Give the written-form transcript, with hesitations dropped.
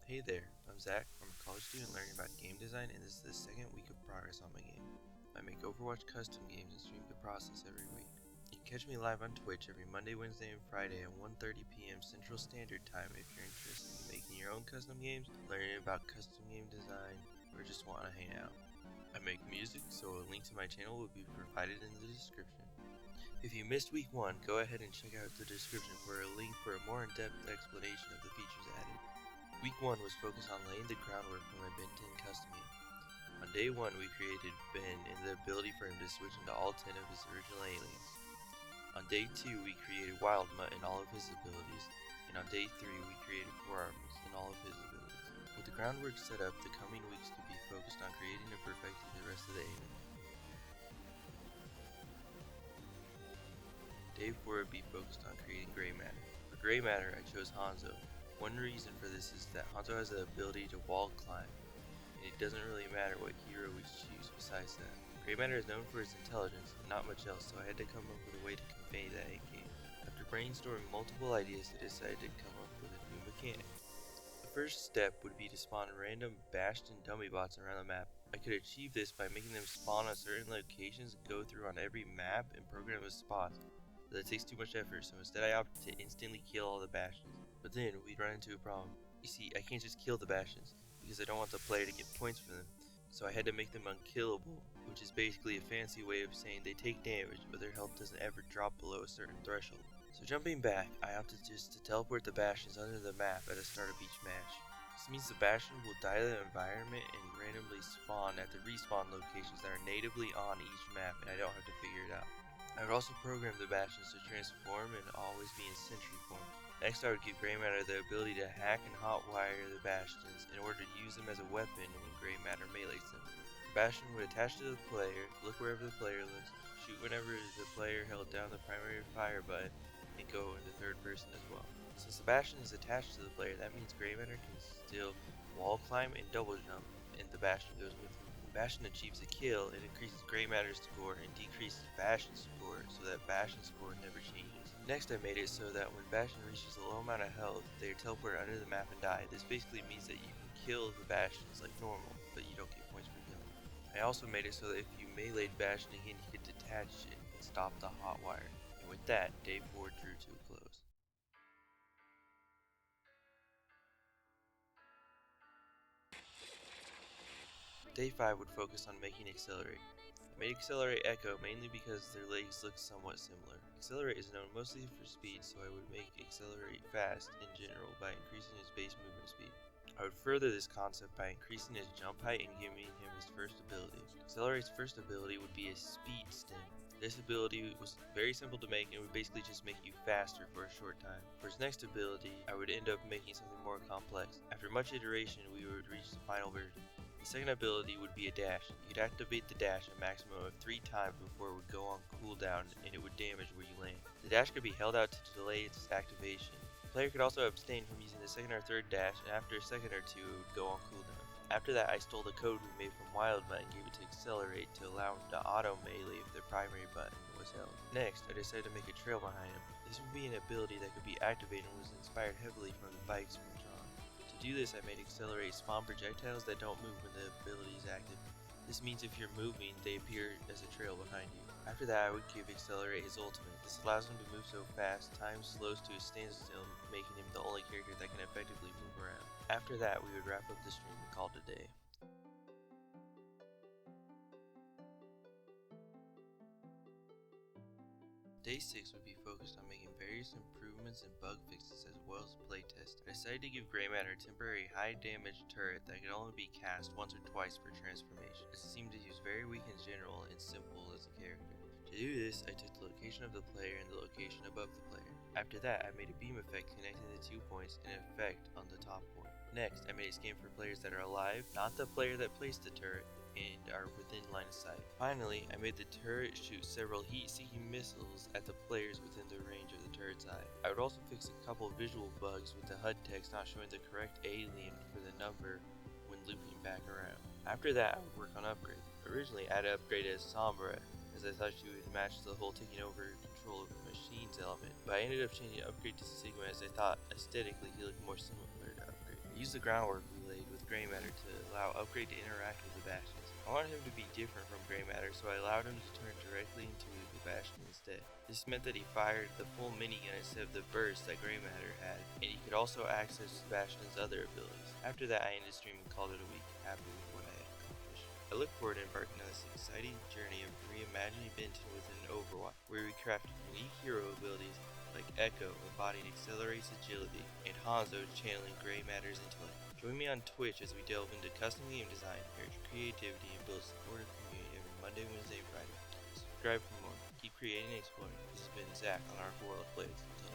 Hey there, I'm Zach. I'm a college student learning about game design, and this is the second week of progress on my game. I make Overwatch custom games and stream the process every week. You can catch me live on Twitch every Monday, Wednesday, and Friday at 1:30 p.m. Central Standard Time if you're interested in making your own custom games, learning about custom game design, or just want to hang out. I make music, so a link to my channel will be provided in the description. If you missed week 1, go ahead and check out the description for a link for a more in-depth explanation of the features added. Week 1 was focused on laying the groundwork for my Ben 10 custom game. On day 1 we created Ben and the ability for him to switch into all 10 of his original aliens. On day 2 we created Wildmutt and all of his abilities, and on day 3 we created Forearms and all of his abilities. With the groundwork set up, the coming weeks could be focused on creating and perfecting the rest of the aliens. Day 4 would be focused on creating GREYMATTER. For GREYMATTER I chose Hanzo. One reason for this is that Hanzo has the ability to wall climb, and it doesn't really matter what hero we choose besides that. GREYMATTER is known for his intelligence and not much else, so I had to come up with a way to convey that in game. After brainstorming multiple ideas, I decided to come up with a new mechanic. The first step would be to spawn random Bastion dummy bots around the map. I could achieve this by making them spawn on certain locations and go through on every map and program with spots. But that takes too much effort, so instead I opted to instantly kill all the Bastions. But then we'd run into a problem. You see, I can't just kill the Bastions, because I don't want the player to get points for them. So I had to make them unkillable, which is basically a fancy way of saying they take damage, but their health doesn't ever drop below a certain threshold. So jumping back, I opted just to teleport the Bastions under the map at the start of each match. This means the Bastion will die to the environment and randomly spawn at the respawn locations that are natively on each map, and I don't have to figure it out. I would also program the Bastions to transform and always be in sentry form. Next, I would give GREYMATTER the ability to hack and hotwire the Bastions in order to use them as a weapon when GREYMATTER melees them. The Bastion would attach to the player, look wherever the player looks, shoot whenever the player held down the primary fire button, and go into third person as well. Since the Bastion is attached to the player, that means GREYMATTER can still wall climb and double jump, and the Bastion goes with him. When Bastion achieves a kill, it increases GREYMATTER's score and decreases Bastion's score so that Bastion's score never changes. Next, I made it so that when Bastion reaches a low amount of health, they are teleported under the map and die. This basically means that you can kill the Bastions like normal, but you don't get points for killing. I also made it so that if you meleeed Bastion again, you could detach it and stop the hotwire. And with that, day 4 drew to a close. Day 5 would focus on making Accelerate. I made Accelerate Echo mainly because their legs look somewhat similar. Accelerate is known mostly for speed, so I would make Accelerate fast in general by increasing his base movement speed. I would further this concept by increasing his jump height and giving him his first ability. Accelerate's first ability would be a speed stem. This ability was very simple to make and would basically just make you faster for a short time. For his next ability, I would end up making something more complex. After much iteration, we would reach the final version. The second ability would be a dash. You'd activate the dash a maximum of 3 times before it would go on cooldown and it would damage where you land. The dash could be held out to delay its activation. The player could also abstain from using the second or third dash, and after a second or two it would go on cooldown. After that, I stole the code we made from Wildmutt and gave it to Accelerate to allow him to auto melee if the primary button was held. Next, I decided to make a trail behind him. This would be an ability that could be activated and was inspired heavily from the bikes from Tron. To do this, I made Accelerate spawn projectiles that don't move when the ability is active. This means if you're moving, they appear as a trail behind you. After that, I would give Accelerate his ultimate. This allows him to move so fast, time slows to a standstill, making him the only character that can effectively move around. After that, we would wrap up the stream and call it a day. Day 6 would be focused on making various improvements and bug fixes as well as playtest. I decided to give GREYMATTER a temporary high damage turret that could only be cast once or twice per transformation. It seemed to use very weak in general and simple as a character. To do this, I took the location of the player and the location above the player. After that, I made a beam effect connecting the 2 points and an effect on the top point. Next, I made a skin for players that are alive, not the player that placed the turret, and are within line of sight. Finally, I made the turret shoot several heat-seeking missiles at the players within the range of the turret's eye. I would also fix a couple visual bugs with the HUD text not showing the correct alien for the number when looping back around. After that, I would work on upgrades. Originally, I had upgraded as Sombra, as I thought she would match the whole taking over control of the machines element, but I ended up changing upgrade to Sigma as I thought aesthetically he looked more similar to upgrade. used the groundwork we laid with gray matter to allow Upgrade to interact with the Bastions. I wanted him to be different from gray matter, so I allowed him to turn directly into the Bastion instead. This meant that he fired the full minigun instead of the burst that gray matter had, and he could also access Bastion's other abilities. After that, I ended stream and called it a week, happy with what I had accomplished. I look forward to embarking on this exciting journey of reimagining Benton within Overwatch, where we crafted unique hero abilities like Echo embodying accelerates agility, and Hanzo channeling gray matter's intellect. Join me on Twitch as we delve into custom game design, character creativity, and build a supportive community every Monday, Wednesday, and Friday. Subscribe for more. Keep creating and exploring. This has been Zach on Arc World Plays. Until